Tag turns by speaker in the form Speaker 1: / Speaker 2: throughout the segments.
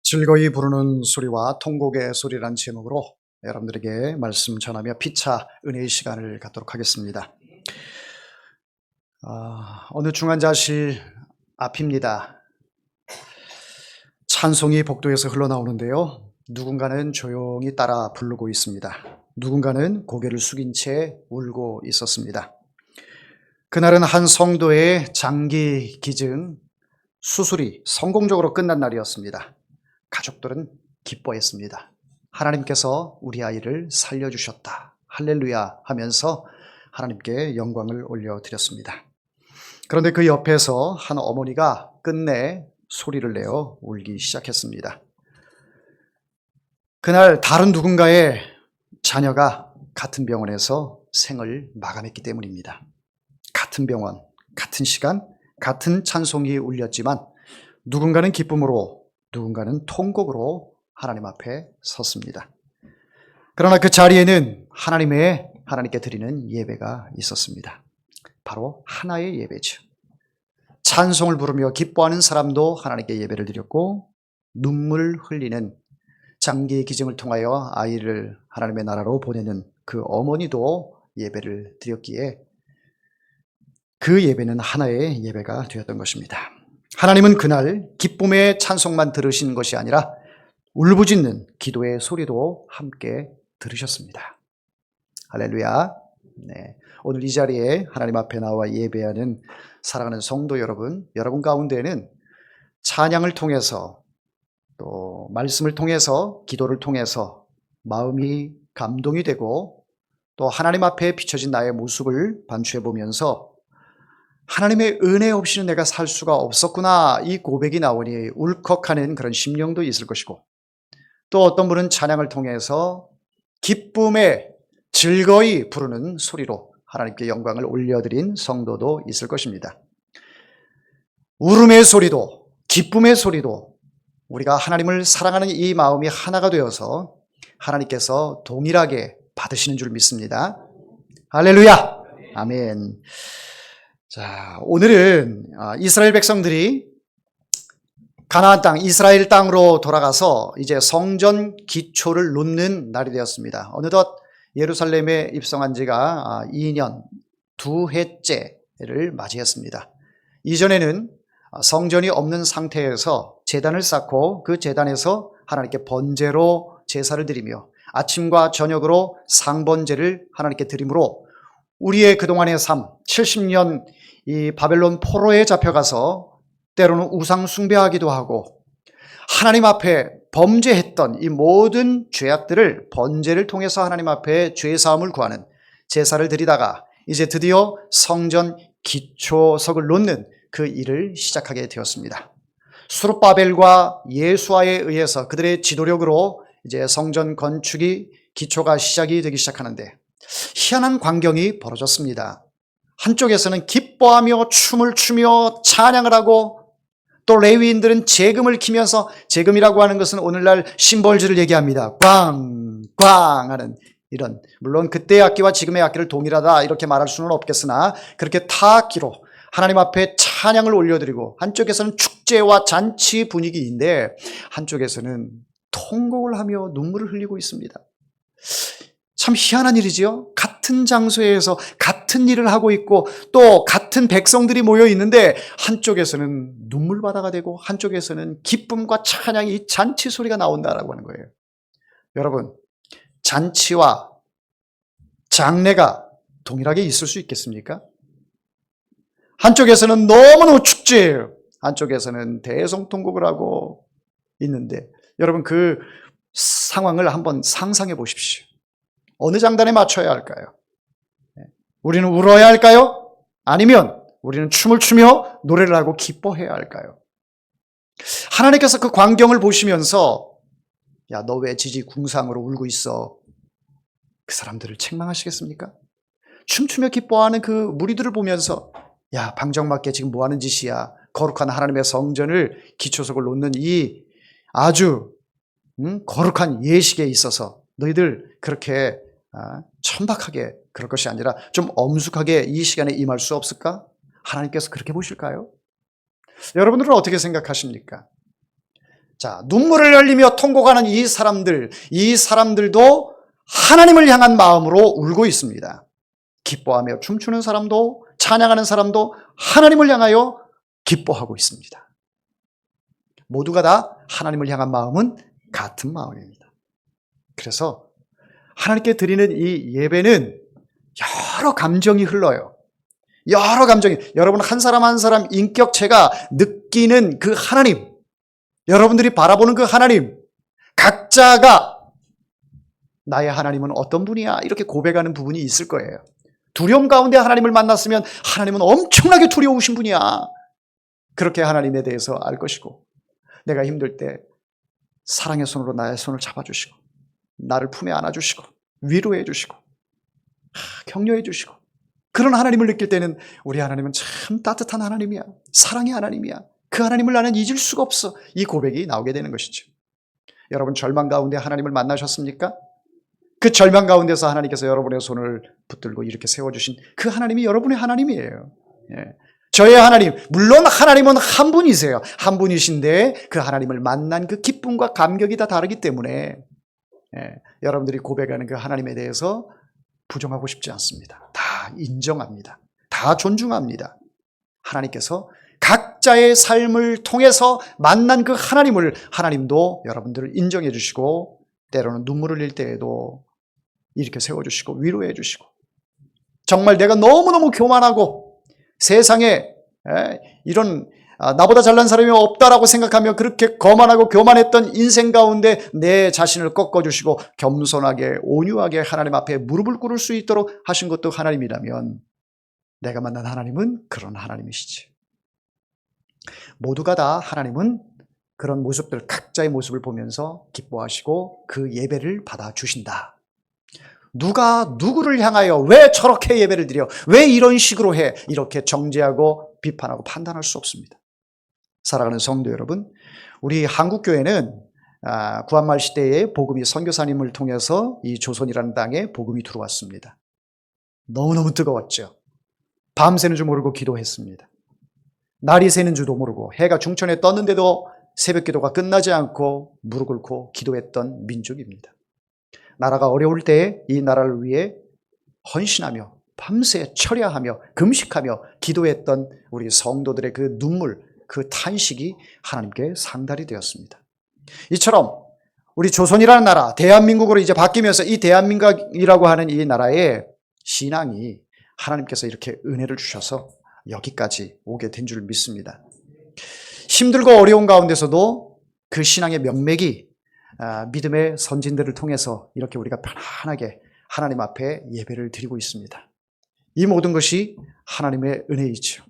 Speaker 1: 즐거이 부르는 소리와 통곡의 소리란 제목으로 여러분들에게 말씀 전하며 피차 은혜의 시간을 갖도록 하겠습니다. 어느 중환자실 앞입니다. 찬송이 복도에서 흘러나오는데요. 누군가는 조용히 따라 부르고 있습니다. 누군가는 고개를 숙인 채 울고 있었습니다. 그날은 한 성도의 장기 기증 수술이 성공적으로 끝난 날이었습니다. 가족들은 기뻐했습니다. 하나님께서 우리 아이를 살려주셨다. 할렐루야 하면서 하나님께 영광을 올려드렸습니다. 그런데 그 옆에서 한 어머니가 끝내 소리를 내어 울기 시작했습니다. 그날 다른 누군가의 자녀가 같은 병원에서 생을 마감했기 때문입니다. 같은 병원, 같은 시간, 같은 찬송이 울렸지만 누군가는 기쁨으로 누군가는 통곡으로 하나님 앞에 섰습니다. 그러나 그 자리에는 하나님께 드리는 예배가 있었습니다. 바로 하나의 예배죠. 찬송을 부르며 기뻐하는 사람도 하나님께 예배를 드렸고, 눈물 흘리는 장기 기증을 통하여 아이를 하나님의 나라로 보내는 그 어머니도 예배를 드렸기에 그 예배는 하나의 예배가 되었던 것입니다. 하나님은 그날 기쁨의 찬송만 들으신 것이 아니라 울부짖는 기도의 소리도 함께 들으셨습니다. 할렐루야. 네. 오늘 이 자리에 하나님 앞에 나와 예배하는 사랑하는 성도 여러분 가운데는 찬양을 통해서 또 말씀을 통해서 기도를 통해서 마음이 감동이 되고 또 하나님 앞에 비춰진 나의 모습을 반추해 보면서 하나님의 은혜 없이는 내가 살 수가 없었구나, 이 고백이 나오니 울컥하는 그런 심령도 있을 것이고, 또 어떤 분은 찬양을 통해서 기쁨에 즐거이 부르는 소리로 하나님께 영광을 올려드린 성도도 있을 것입니다. 울음의 소리도 기쁨의 소리도 우리가 하나님을 사랑하는 이 마음이 하나가 되어서 하나님께서 동일하게 받으시는 줄 믿습니다. 할렐루야. 아멘. 자, 오늘은 이스라엘 백성들이 가나안 땅, 이스라엘 땅으로 돌아가서 이제 성전 기초를 놓는 날이 되었습니다. 어느덧 예루살렘에 입성한 지가 2년, 2해째를 맞이했습니다. 이전에는 성전이 없는 상태에서 제단을 쌓고 그 제단에서 하나님께 번제로 제사를 드리며 아침과 저녁으로 상번제를 하나님께 드림으로 우리의 그동안의 삶, 70년 이 바벨론 포로에 잡혀가서 때로는 우상 숭배하기도 하고 하나님 앞에 범죄했던 이 모든 죄악들을 번제를 통해서 하나님 앞에 죄사함을 구하는 제사를 드리다가 이제 드디어 성전 기초석을 놓는 그 일을 시작하게 되었습니다. 수룹바벨과 예수아에 의해서 그들의 지도력으로 이제 성전 건축이 기초가 시작이 되기 시작하는데 희한한 광경이 벌어졌습니다. 한쪽에서는 기뻐하며 춤을 추며 찬양을 하고 또 레위인들은 제금을 키면서, 제금이라고 하는 것은 오늘날 심벌주를 얘기합니다. 꽝꽝 하는 이런, 물론 그때의 악기와 지금의 악기를 동일하다 이렇게 말할 수는 없겠으나 그렇게 타악기로 하나님 앞에 찬양을 올려드리고, 한쪽에서는 축제와 잔치 분위기인데 한쪽에서는 통곡을 하며 눈물을 흘리고 있습니다. 참 희한한 일이지요. 같은 장소에서 같은 일을 하고 있고 또 같은 백성들이 모여 있는데 한쪽에서는 눈물바다가 되고 한쪽에서는 기쁨과 찬양이, 잔치 소리가 나온다라고 하는 거예요. 여러분, 잔치와 장례가 동일하게 있을 수 있겠습니까? 한쪽에서는 너무너무 축제예요. 한쪽에서는 대성통곡을 하고 있는데 여러분, 그 상황을 한번 상상해 보십시오. 어느 장단에 맞춰야 할까요? 우리는 울어야 할까요? 아니면 우리는 춤을 추며 노래를 하고 기뻐해야 할까요? 하나님께서 그 광경을 보시면서 야, 너 왜 지지궁상으로 울고 있어? 그 사람들을 책망하시겠습니까? 춤추며 기뻐하는 그 무리들을 보면서 야, 방정맞게 지금 뭐하는 짓이야? 거룩한 하나님의 성전을 기초석을 놓는 이 아주 거룩한 예식에 있어서 너희들 그렇게 천박하게 그럴 것이 아니라 좀 엄숙하게 이 시간에 임할 수 없을까? 하나님께서 그렇게 보실까요? 여러분들은 어떻게 생각하십니까? 자, 눈물을 흘리며 통곡하는 이 사람들도 하나님을 향한 마음으로 울고 있습니다. 기뻐하며 춤추는 사람도, 찬양하는 사람도 하나님을 향하여 기뻐하고 있습니다. 모두가 다 하나님을 향한 마음은 같은 마음입니다. 그래서 하나님께 드리는 이 예배는 여러 감정이 흘러요. 여러 감정이, 여러분 한 사람 한 사람 인격체가 느끼는 그 하나님, 여러분들이 바라보는 그 하나님, 각자가 나의 하나님은 어떤 분이야? 이렇게 고백하는 부분이 있을 거예요. 두려움 가운데 하나님을 만났으면 하나님은 엄청나게 두려우신 분이야. 그렇게 하나님에 대해서 알 것이고, 내가 힘들 때 사랑의 손으로 나의 손을 잡아주시고, 나를 품에 안아주시고, 위로해 주시고, 격려해 주시고, 그런 하나님을 느낄 때는 우리 하나님은 참 따뜻한 하나님이야. 사랑의 하나님이야. 그 하나님을 나는 잊을 수가 없어. 이 고백이 나오게 되는 것이죠. 여러분 절망 가운데 하나님을 만나셨습니까? 그 절망 가운데서 하나님께서 여러분의 손을 붙들고 이렇게 세워주신 그 하나님이 여러분의 하나님이에요. 예. 저의 하나님, 물론 하나님은 한 분이세요. 한 분이신데 그 하나님을 만난 그 기쁨과 감격이 다 다르기 때문에 여러분들이 고백하는 그 하나님에 대해서 부정하고 싶지 않습니다. 다 인정합니다. 다 존중합니다. 하나님께서 각자의 삶을 통해서 만난 그 하나님을, 하나님도 여러분들을 인정해 주시고, 때로는 눈물을 흘릴 때에도 이렇게 세워주시고 위로해 주시고, 정말 내가 너무너무 교만하고 세상에 이런 나보다 잘난 사람이 없다라고 생각하며 그렇게 거만하고 교만했던 인생 가운데 내 자신을 꺾어주시고 겸손하게 온유하게 하나님 앞에 무릎을 꿇을 수 있도록 하신 것도 하나님이라면, 내가 만난 하나님은 그런 하나님이시지. 모두가 다 하나님은 그런 모습들, 각자의 모습을 보면서 기뻐하시고 그 예배를 받아주신다. 누가 누구를 향하여 왜 저렇게 예배를 드려? 왜 이런 식으로 해? 이렇게 정죄하고 비판하고 판단할 수 없습니다. 사랑하는 성도 여러분, 우리 한국교회는 구한말 시대에 복음이 선교사님을 통해서 이 조선이라는 땅에 복음이 들어왔습니다. 너무너무 뜨거웠죠. 밤새는 줄 모르고 기도했습니다. 날이 새는 줄도 모르고 해가 중천에 떴는데도 새벽 기도가 끝나지 않고 무릎 꿇고 기도했던 민족입니다. 나라가 어려울 때에 이 나라를 위해 헌신하며 밤새 철야하며 금식하며 기도했던 우리 성도들의 그 눈물, 그 탄식이 하나님께 상달이 되었습니다. 이처럼 우리 조선이라는 나라, 대한민국으로 이제 바뀌면서 이 대한민국이라고 하는 이 나라의 신앙이 하나님께서 이렇게 은혜를 주셔서 여기까지 오게 된 줄 믿습니다. 힘들고 어려운 가운데서도 그 신앙의 명맥이 믿음의 선진들을 통해서 이렇게 우리가 편안하게 하나님 앞에 예배를 드리고 있습니다. 이 모든 것이 하나님의 은혜이죠.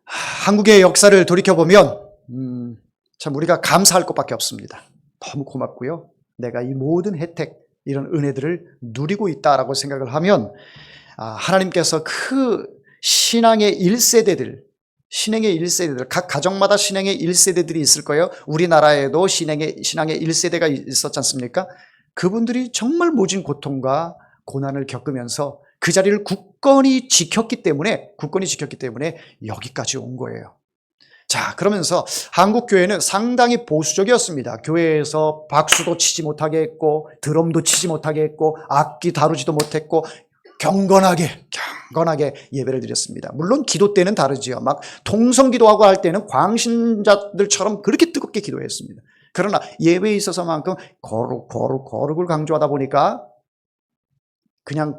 Speaker 1: 한국의 역사를 돌이켜보면 참 우리가 감사할 것밖에 없습니다. 너무 고맙고요. 내가 이 모든 혜택, 이런 은혜들을 누리고 있다라고 생각을 하면 하나님께서 그 신앙의 1세대들, 각 가정마다 신앙의 1세대들이 있을 거예요. 우리나라에도 신앙의 1세대가 있었지 않습니까? 그분들이 정말 모진 고통과 고난을 겪으면서 그 자리를 굳건히 지켰기 때문에 여기까지 온 거예요. 자, 그러면서 한국교회는 상당히 보수적이었습니다. 교회에서 박수도 치지 못하게 했고, 드럼도 치지 못하게 했고, 악기 다루지도 못했고, 경건하게 예배를 드렸습니다. 물론 기도 때는 다르지요. 막 통성기도하고 할 때는 광신자들처럼 그렇게 뜨겁게 기도했습니다. 그러나 예배에 있어서만큼 거룩을 강조하다 보니까 그냥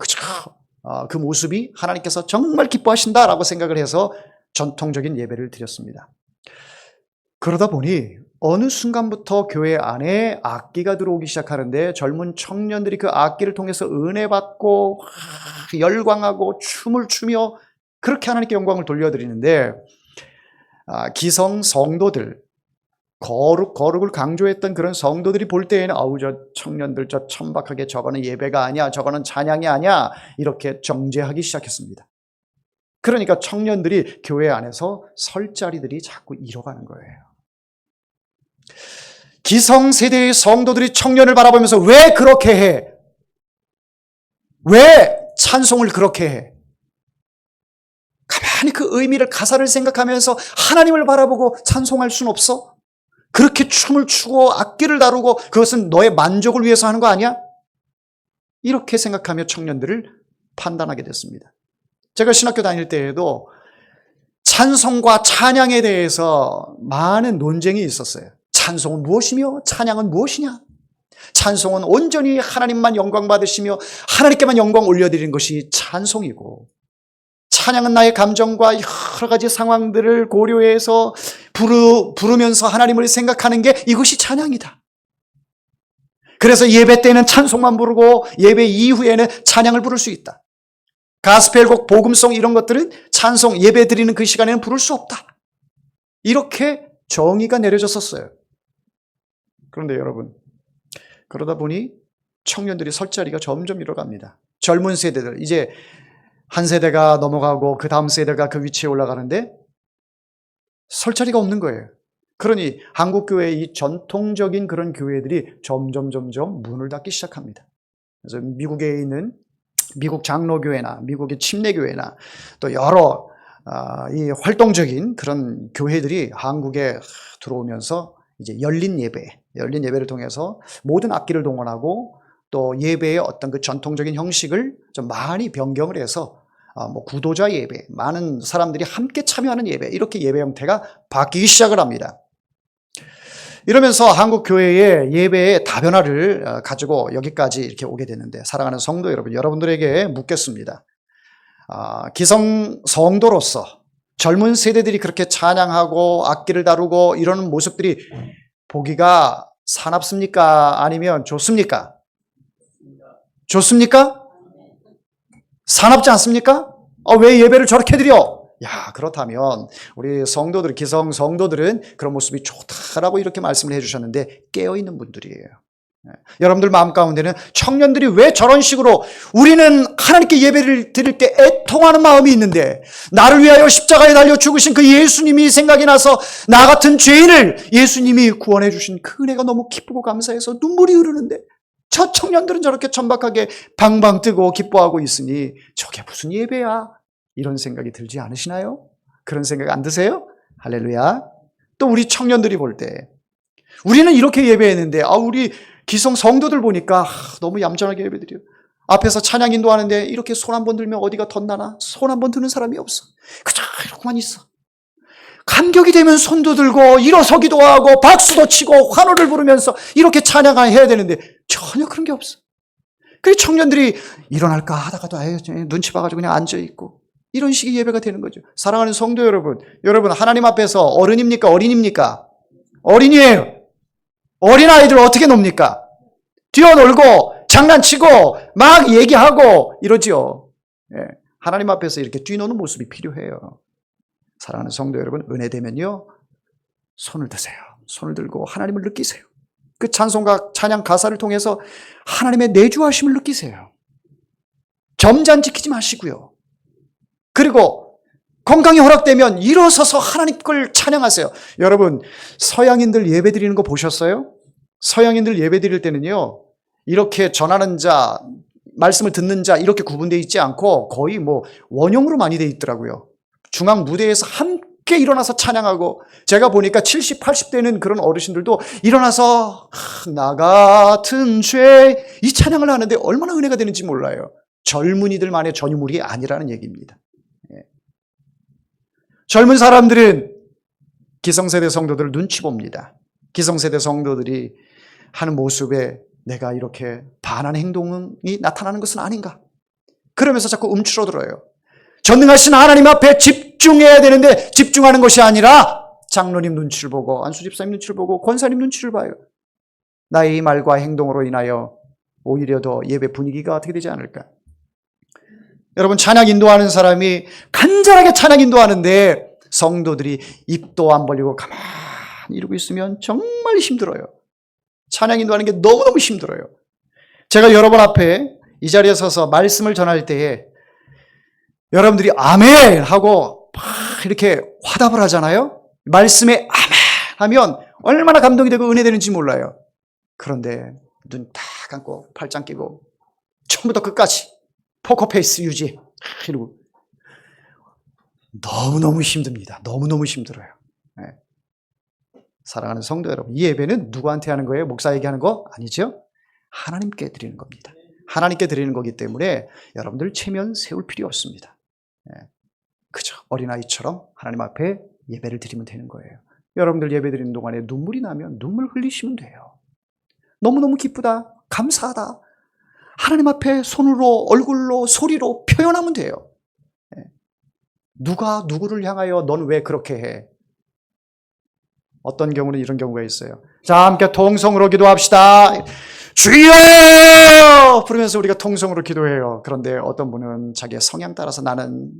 Speaker 1: 그 모습이 하나님께서 정말 기뻐하신다라고 생각을 해서 전통적인 예배를 드렸습니다. 그러다 보니 어느 순간부터 교회 안에 악기가 들어오기 시작하는데 젊은 청년들이 그 악기를 통해서 은혜 받고 열광하고 춤을 추며 그렇게 하나님께 영광을 돌려드리는데, 기성 성도들, 거룩을 강조했던 그런 성도들이 볼 때에는 저 청년들 저 천박하게 저거는 예배가 아니야, 저거는 찬양이 아니야, 이렇게 정죄하기 시작했습니다. 그러니까 청년들이 교회 안에서 설 자리들이 자꾸 잃어가는 거예요. 기성세대의 성도들이 청년을 바라보면서 왜 그렇게 해? 왜 찬송을 그렇게 해? 가만히 그 의미를, 가사를 생각하면서 하나님을 바라보고 찬송할 수는 없어? 그렇게 춤을 추고 악기를 다루고 그것은 너의 만족을 위해서 하는 거 아니야? 이렇게 생각하며 청년들을 판단하게 됐습니다. 제가 신학교 다닐 때에도 찬송과 찬양에 대해서 많은 논쟁이 있었어요. 찬송은 무엇이며 찬양은 무엇이냐? 찬송은 온전히 하나님만 영광 받으시며 하나님께만 영광 올려드리는 것이 찬송이고, 찬양은 나의 감정과 여러 가지 상황들을 고려해서 부르면서 하나님을 생각하는 게 이것이 찬양이다. 그래서 예배 때는 찬송만 부르고 예배 이후에는 찬양을 부를 수 있다. 가스펠곡, 복음송 이런 것들은 찬송, 예배 드리는 그 시간에는 부를 수 없다. 이렇게 정의가 내려졌었어요. 그런데 여러분, 그러다 보니 청년들이 설 자리가 점점 잃어갑니다. 젊은 세대들, 이제 한 세대가 넘어가고 그 다음 세대가 그 위치에 올라가는데 설 자리가 없는 거예요. 그러니 한국교회의 이 전통적인 그런 교회들이 점점 문을 닫기 시작합니다. 그래서 미국에 있는 미국 장로교회나 미국의 침례교회나 또 여러 이 활동적인 그런 교회들이 한국에 들어오면서 이제 열린 예배를 통해서 모든 악기를 동원하고 또 예배의 어떤 그 전통적인 형식을 좀 많이 변경을 해서 뭐 구도자 예배, 많은 사람들이 함께 참여하는 예배, 이렇게 예배 형태가 바뀌기 시작을 합니다. 이러면서 한국 교회의 예배의 다변화를 가지고 여기까지 이렇게 오게 되는데, 사랑하는 성도 여러분, 여러분들에게 묻겠습니다. 기성 성도로서 젊은 세대들이 그렇게 찬양하고 악기를 다루고 이러는 모습들이 보기가 사납습니까? 아니면 좋습니까? 좋습니까? 사납지 않습니까? 왜 예배를 저렇게 드려? 야, 그렇다면 우리 성도들, 기성 성도들은 그런 모습이 좋다라고 이렇게 말씀을 해주셨는데 깨어있는 분들이에요. 여러분들 마음 가운데는 청년들이 왜 저런 식으로, 우리는 하나님께 예배를 드릴 때 애통하는 마음이 있는데 나를 위하여 십자가에 달려 죽으신 그 예수님이 생각이 나서 나 같은 죄인을 예수님이 구원해 주신 그 은혜가 너무 기쁘고 감사해서 눈물이 흐르는데, 저 청년들은 저렇게 천박하게 방방 뜨고 기뻐하고 있으니 저게 무슨 예배야? 이런 생각이 들지 않으시나요? 그런 생각 안 드세요? 할렐루야. 또 우리 청년들이 볼 때 우리는 이렇게 예배했는데 우리 기성 성도들 보니까 너무 얌전하게 예배드려요. 앞에서 찬양 인도하는데 이렇게 손 한 번 들면 어디가 덧나나? 손 한 번 드는 사람이 없어. 그저 이러고만 있어. 감격이 되면 손도 들고 일어서기도 하고 박수도 치고 환호를 부르면서 이렇게 찬양을 해야 되는데 전혀 그런 게 없어. 그래서 청년들이 일어날까 하다가도 눈치 봐가지고 그냥 앉아있고 이런 식의 예배가 되는 거죠. 사랑하는 성도 여러분, 여러분 하나님 앞에서 어른입니까? 어린입니까? 어린이에요. 어린아이들 어떻게 놉니까? 뛰어놀고 장난치고 막 얘기하고 이러지요. 하나님 앞에서 이렇게 뛰노는 모습이 필요해요. 사랑하는 성도 여러분, 은혜 되면요 손을 드세요. 손을 들고 하나님을 느끼세요. 그 찬송가 찬양 가사를 통해서 하나님의 내주하심을 느끼세요. 점잖 지키지 마시고요. 그리고 건강이 허락되면 일어서서 하나님 걸 찬양하세요. 여러분, 서양인들 예배 드리는 거 보셨어요? 서양인들 예배 드릴 때는요, 이렇게 전하는 자, 말씀을 듣는 자 이렇게 구분되어 있지 않고 거의 뭐 원형으로 많이 되어 있더라고요. 중앙 무대에서 함께 일어나서 찬양하고, 제가 보니까 70, 80대는 그런 어르신들도 일어나서 나 같은 죄 이 찬양을 하는데 얼마나 은혜가 되는지 몰라요. 젊은이들만의 전유물이 아니라는 얘기입니다. 젊은 사람들은 기성세대 성도들을 눈치 봅니다. 기성세대 성도들이 하는 모습에 내가 이렇게 반하는 행동이 나타나는 것은 아닌가? 그러면서 자꾸 움츠러들어요. 전능하신 하나님 앞에 집중해야 되는데 집중하는 것이 아니라 장로님 눈치를 보고 안수 집사님 눈치를 보고 권사님 눈치를 봐요. 나의 이 말과 행동으로 인하여 오히려 더 예배 분위기가 어떻게 되지 않을까? 여러분, 찬양 인도하는 사람이 간절하게 찬양 인도하는데 성도들이 입도 안 벌리고 가만히 이러고 있으면 정말 힘들어요. 찬양 인도하는 게 너무너무 힘들어요. 제가 여러분 앞에 이 자리에 서서 말씀을 전할 때에 여러분들이 아멘 하고 막 이렇게 화답을 하잖아요. 말씀에 아멘 하면 얼마나 감동이 되고 은혜되는지 몰라요. 그런데 눈 딱 감고 팔짱 끼고 처음부터 끝까지 포커페이스 유지 이러고 너무너무 힘듭니다. 너무너무 힘들어요. 사랑하는 성도 여러분, 이 예배는 누구한테 하는 거예요? 목사에게 하는 거 아니죠? 하나님께 드리는 겁니다. 하나님께 드리는 거기 때문에 여러분들 체면 세울 필요 없습니다. 그저 어린아이처럼 하나님 앞에 예배를 드리면 되는 거예요. 여러분들 예배 드리는 동안에 눈물이 나면 눈물 흘리시면 돼요. 너무너무 기쁘다, 감사하다, 하나님 앞에 손으로, 얼굴로, 소리로 표현하면 돼요. 누가 누구를 향하여 넌 왜 그렇게 해? 어떤 경우는 이런 경우가 있어요. 자, 함께 통성으로 기도합시다. 주여! 부르면서 우리가 통성으로 기도해요. 그런데 어떤 분은 자기의 성향 따라서 나는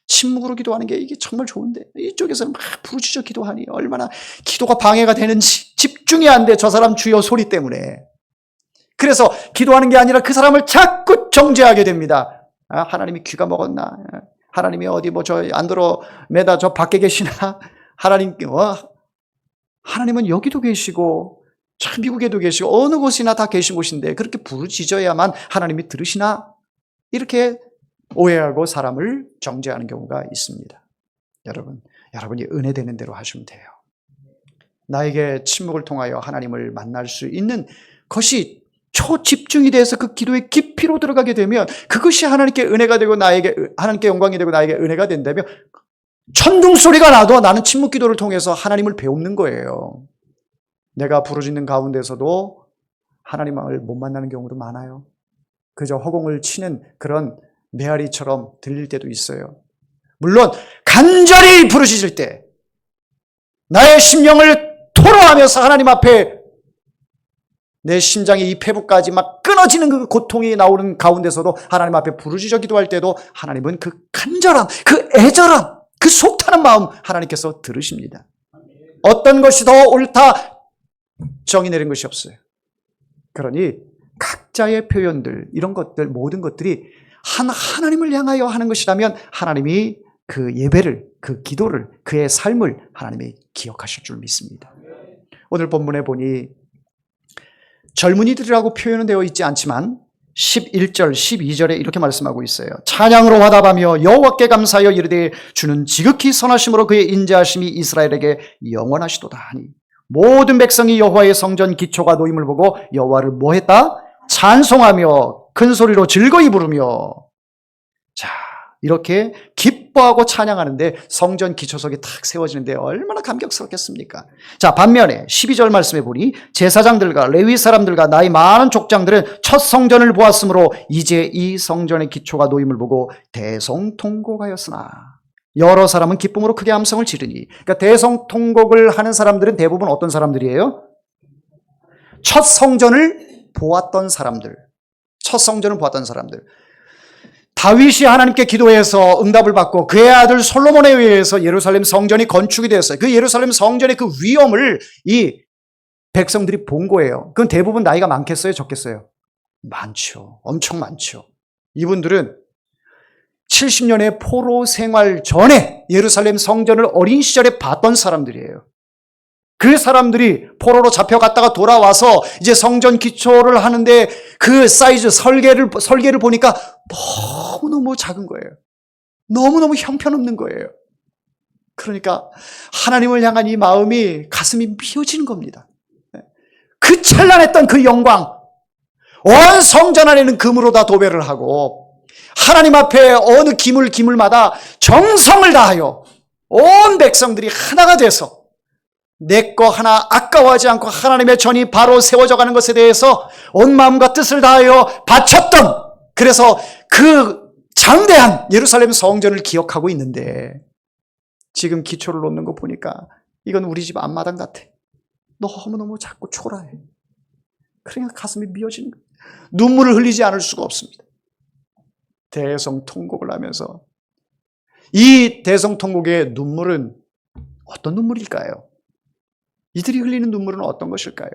Speaker 1: 침묵으로 기도하는 게 이게 정말 좋은데 이쪽에서 막 부르짖어 기도하니 얼마나 기도가 방해가 되는지 집중이 안 돼. 저 사람 주여 소리 때문에. 그래서 기도하는 게 아니라 그 사람을 자꾸 정죄하게 됩니다. 하나님이 귀가 먹었나? 하나님이 어디 뭐 저 안드로메다 저 밖에 계시나? 하나님은 여기도 계시고 저 미국에도 계시고 어느 곳이나 다 계신 곳인데 그렇게 부르짖어야만 하나님이 들으시나? 이렇게 오해하고 사람을 정죄하는 경우가 있습니다. 여러분이 은혜되는 대로 하시면 돼요. 나에게 침묵을 통하여 하나님을 만날 수 있는 것이 초집중이 돼서 그 기도의 깊이로 들어가게 되면 그것이 하나님께 은혜가 되고 하나님께 영광이 되고 나에게 은혜가 된다면 천둥 소리가 나도 나는 침묵 기도를 통해서 하나님을 배우는 거예요. 내가 부르짖는 가운데서도 하나님을 못 만나는 경우도 많아요. 그저 허공을 치는 그런 메아리처럼 들릴 때도 있어요. 물론 간절히 부르짖을 때 나의 심령을 토로하면서 하나님 앞에 내 심장의 이 폐부까지 막 끊어지는 그 고통이 나오는 가운데서도 하나님 앞에 부르짖어 기도할 때도 하나님은 그 간절함, 그 애절함, 그 속타는 마음 하나님께서 들으십니다. 어떤 것이 더 옳다 정의 내린 것이 없어요. 그러니 각자의 표현들, 이런 것들, 모든 것들이 하나님을 향하여 하는 것이라면 하나님이 그 예배를, 그 기도를, 그의 삶을 하나님이 기억하실 줄 믿습니다. 오늘 본문에 보니 젊은이들이라고 표현은 되어 있지 않지만 11절, 12절에 이렇게 말씀하고 있어요. 찬양으로 화답하며 여호와께 감사하여 이르되 주는 지극히 선하심으로 그의 인자하심이 이스라엘에게 영원하시도다 하니 모든 백성이 여호와의 성전 기초가 놓임을 보고 여호와를 뭐했다? 찬송하며 큰 소리로 즐거이 부르며. 자, 이렇게 기뻐하고 찬양하는데 성전 기초석이 탁 세워지는데 얼마나 감격스럽겠습니까? 자, 반면에 12절 말씀해 보니 제사장들과 레위 사람들과 나이 많은 족장들은 첫 성전을 보았으므로 이제 이 성전의 기초가 놓임을 보고 대성통곡하였으나 여러 사람은 기쁨으로 크게 함성을 지르니. 그러니까 대성통곡을 하는 사람들은 대부분 어떤 사람들이에요? 첫 성전을 보았던 사람들. 첫 성전을 보았던 사람들. 다윗이 하나님께 기도해서 응답을 받고 그의 아들 솔로몬에 의해서 예루살렘 성전이 건축이 되었어요. 그 예루살렘 성전의 그 위엄을 이 백성들이 본 거예요. 그건 대부분 나이가 많겠어요? 적겠어요? 많죠. 엄청 많죠. 이분들은 70년의 포로 생활 전에 예루살렘 성전을 어린 시절에 봤던 사람들이에요. 그 사람들이 포로로 잡혀갔다가 돌아와서 이제 성전 기초를 하는데 그 사이즈 설계를 보니까 너무너무 작은 거예요. 너무너무 형편없는 거예요. 그러니까 하나님을 향한 이 마음이 가슴이 미어지는 겁니다. 그 찬란했던 그 영광, 온 성전 안에는 금으로 다 도배를 하고 하나님 앞에 어느 기물마다 정성을 다하여 온 백성들이 하나가 돼서 내 거 하나 아까워하지 않고 하나님의 전이 바로 세워져 가는 것에 대해서 온 마음과 뜻을 다하여 바쳤던, 그래서 그 장대한 예루살렘 성전을 기억하고 있는데 지금 기초를 놓는 거 보니까 이건 우리 집 앞마당 같아. 너무너무 작고 초라해. 그러니까 가슴이 미어지는 거예요. 눈물을 흘리지 않을 수가 없습니다. 대성통곡을 하면서 이 대성통곡의 눈물은 어떤 눈물일까요? 이들이 흘리는 눈물은 어떤 것일까요?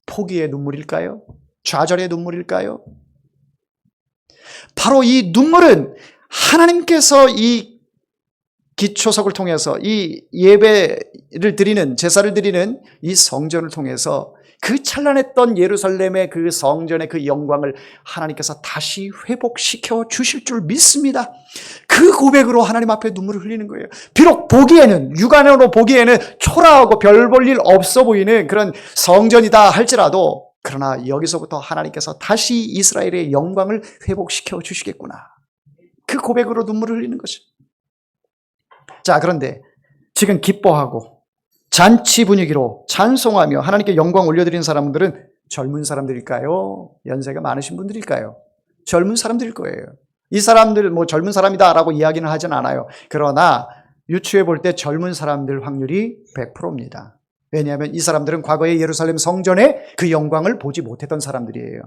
Speaker 1: 포기의 눈물일까요? 좌절의 눈물일까요? 바로 이 눈물은 하나님께서 이 기초석을 통해서 이 예배를 드리는, 제사를 드리는 이 성전을 통해서 그 찬란했던 예루살렘의 그 성전의 그 영광을 하나님께서 다시 회복시켜 주실 줄 믿습니다. 그 고백으로 하나님 앞에 눈물을 흘리는 거예요. 비록 보기에는, 육안으로 보기에는 초라하고 별 볼 일 없어 보이는 그런 성전이다 할지라도, 그러나 여기서부터 하나님께서 다시 이스라엘의 영광을 회복시켜 주시겠구나. 그 고백으로 눈물을 흘리는 거죠. 자, 그런데 지금 기뻐하고 잔치 분위기로 찬송하며 하나님께 영광 올려드리는 사람들은 젊은 사람들일까요? 연세가 많으신 분들일까요? 젊은 사람들일 거예요. 이 사람들 뭐 젊은 사람이다라고 이야기는 하진 않아요. 그러나 유추해 볼 때 젊은 사람들 확률이 100%입니다. 왜냐하면 이 사람들은 과거의 예루살렘 성전의 그 영광을 보지 못했던 사람들이에요.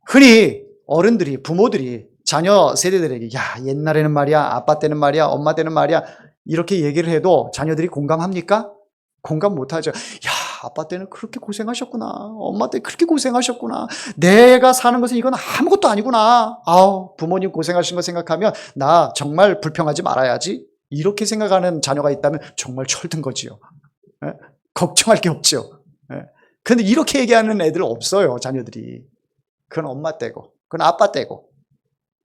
Speaker 1: 흔히 어른들이, 부모들이 자녀 세대들에게 야, 옛날에는 말이야, 아빠 때는 말이야, 엄마 때는 말이야, 이렇게 얘기를 해도 자녀들이 공감합니까? 공감 못하죠. 야, 아빠 때는 그렇게 고생하셨구나. 엄마 때 그렇게 고생하셨구나. 내가 사는 것은 이건 아무것도 아니구나. 아우, 부모님 고생하신 거 생각하면 나 정말 불평하지 말아야지. 이렇게 생각하는 자녀가 있다면 정말 철든 거지요. 예? 걱정할 게 없죠. 예? 그런데 이렇게 얘기하는 애들 없어요, 자녀들이. 그건 엄마 때고, 그건 아빠 때고.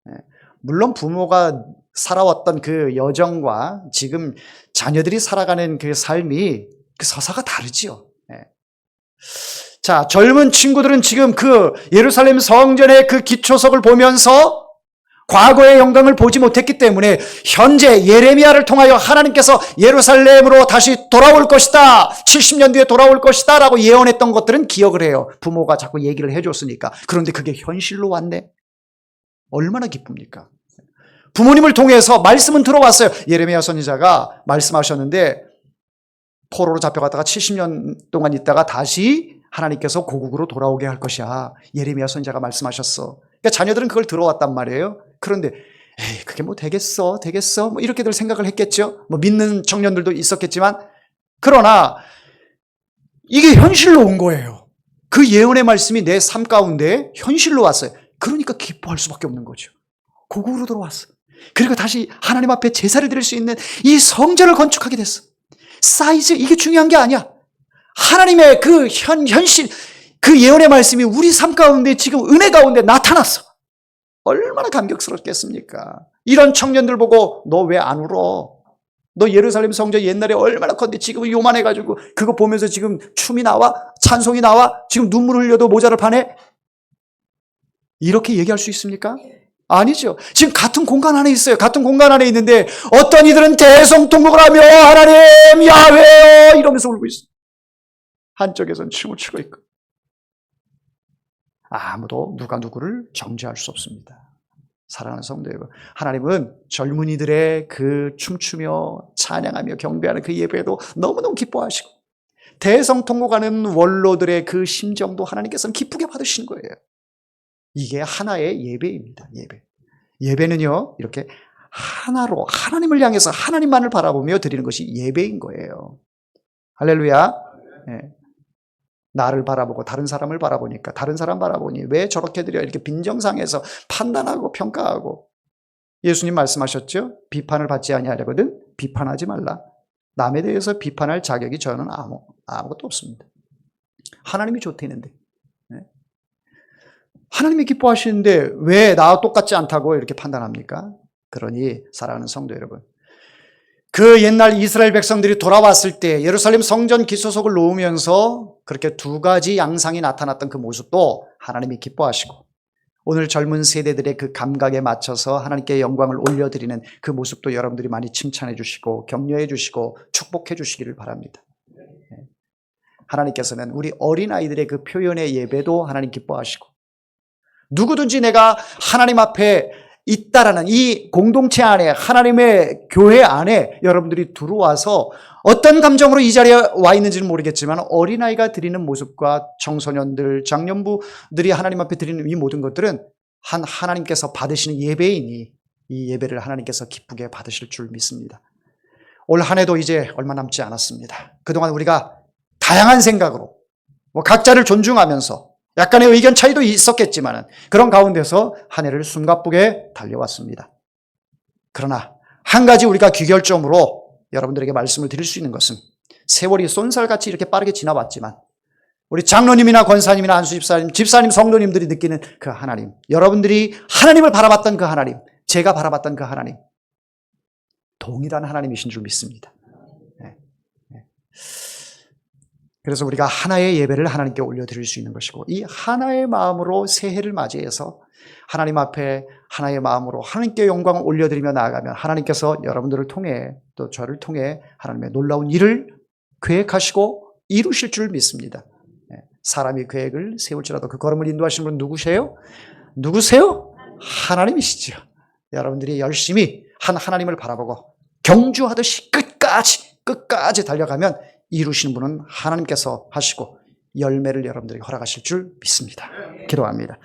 Speaker 1: 예? 물론 부모가 살아왔던 그 여정과 지금 자녀들이 살아가는 그 삶이 그 서사가 다르지요. 예. 자, 젊은 친구들은 지금 그 예루살렘 성전의 그 기초석을 보면서 과거의 영광을 보지 못했기 때문에 현재 예레미야를 통하여 하나님께서 예루살렘으로 다시 돌아올 것이다, 70년 뒤에 돌아올 것이다 라고 예언했던 것들은 기억을 해요. 부모가 자꾸 얘기를 해줬으니까. 그런데 그게 현실로 왔네. 얼마나 기쁩니까? 부모님을 통해서 말씀은 들어왔어요. 예레미야 선지자가 말씀하셨는데 포로로 잡혀갔다가 70년 동안 있다가 다시 하나님께서 고국으로 돌아오게 할 것이야. 예레미야 선지자가 말씀하셨어. 그러니까 자녀들은 그걸 들어왔단 말이에요. 그런데 에이, 그게 뭐 되겠어 뭐 이렇게들 생각을 했겠죠. 뭐 믿는 청년들도 있었겠지만, 그러나 이게 현실로 온 거예요. 그 예언의 말씀이 내 삶 가운데 현실로 왔어요. 그러니까 기뻐할 수밖에 없는 거죠. 고국으로 돌아왔어. 그리고 다시 하나님 앞에 제사를 드릴 수 있는 이 성전을 건축하게 됐어. 사이즈, 이게 중요한 게 아니야. 하나님의 그 현실, 그 예언의 말씀이 우리 삶 가운데 지금 은혜 가운데 나타났어. 얼마나 감격스럽겠습니까? 이런 청년들 보고 너 왜 안 울어? 너 예루살렘 성전 옛날에 얼마나 컸는데 지금 요만해가지고 그거 보면서 지금 춤이 나와? 찬송이 나와? 지금 눈물 흘려도 모자를 파네? 이렇게 얘기할 수 있습니까? 아니죠. 지금 같은 공간 안에 있어요. 같은 공간 안에 있는데 어떤 이들은 대성통곡을 하며 하나님 야훼요 이러면서 울고 있어. 한쪽에선 춤을 추고 있고. 아무도 누가 누구를 정죄할 수 없습니다. 사랑하는 성도 여러분, 하나님은 젊은이들의 그 춤추며 찬양하며 경배하는 그 예배도 너무너무 기뻐하시고 대성통곡하는 원로들의 그 심정도 하나님께서는 기쁘게 받으시는 거예요. 이게 하나의 예배입니다. 예배는요, 이렇게 하나로 하나님을 향해서 하나님만을 바라보며 드리는 것이 예배인 거예요. 할렐루야. 네. 나를 바라보고 다른 사람을 바라보니까 다른 사람 바라보니 왜 저렇게 드려, 이렇게 빈정상해서 판단하고 평가하고. 예수님 말씀하셨죠? 비판을 받지 아니하려거든 비판하지 말라. 남에 대해서 비판할 자격이 저는 아무것도 없습니다. 하나님이 좋다는데, 네? 하나님이 기뻐하시는데 왜 나와 똑같지 않다고 이렇게 판단합니까? 그러니 사랑하는 성도 여러분, 그 옛날 이스라엘 백성들이 돌아왔을 때 예루살렘 성전 기초석을 놓으면서 그렇게 두 가지 양상이 나타났던 그 모습도 하나님이 기뻐하시고, 오늘 젊은 세대들의 그 감각에 맞춰서 하나님께 영광을 올려드리는 그 모습도 여러분들이 많이 칭찬해 주시고 격려해 주시고 축복해 주시기를 바랍니다. 하나님께서는 우리 어린아이들의 그 표현의 예배도 하나님 기뻐하시고, 누구든지 내가 하나님 앞에 있다라는 이 공동체 안에, 하나님의 교회 안에 여러분들이 들어와서 어떤 감정으로 이 자리에 와 있는지는 모르겠지만 어린아이가 드리는 모습과 청소년들, 장년부들이 하나님 앞에 드리는 이 모든 것들은 하나님께서 받으시는 예배이니 이 예배를 하나님께서 기쁘게 받으실 줄 믿습니다. 올 한 해도 이제 얼마 남지 않았습니다. 그동안 우리가 다양한 생각으로 각자를 존중하면서 약간의 의견 차이도 있었겠지만 그런 가운데서 한 해를 숨가쁘게 달려왔습니다. 그러나 한 가지 우리가 귀결점으로 여러분들에게 말씀을 드릴 수 있는 것은 세월이 쏜살같이 이렇게 빠르게 지나왔지만 우리 장로님이나 권사님이나 한수 집사님, 집사님, 성도님들이 느끼는 그 하나님, 여러분들이 하나님을 바라봤던 그 하나님, 제가 바라봤던 그 하나님, 동일한 하나님이신 줄 믿습니다. 그래서 우리가 하나의 예배를 하나님께 올려드릴 수 있는 것이고, 이 하나의 마음으로 새해를 맞이해서 하나님 앞에 하나의 마음으로 하나님께 영광을 올려드리며 나아가면 하나님께서 여러분들을 통해 또 저를 통해 하나님의 놀라운 일을 계획하시고 이루실 줄 믿습니다. 사람이 계획을 세울지라도 그 걸음을 인도하시는 분은 누구세요? 누구세요? 하나님이시죠. 여러분들이 열심히 한 하나님을 바라보고 경주하듯이 끝까지 달려가면 이루시는 분은 하나님께서 하시고 열매를 여러분들에게 허락하실 줄 믿습니다. 기도합니다.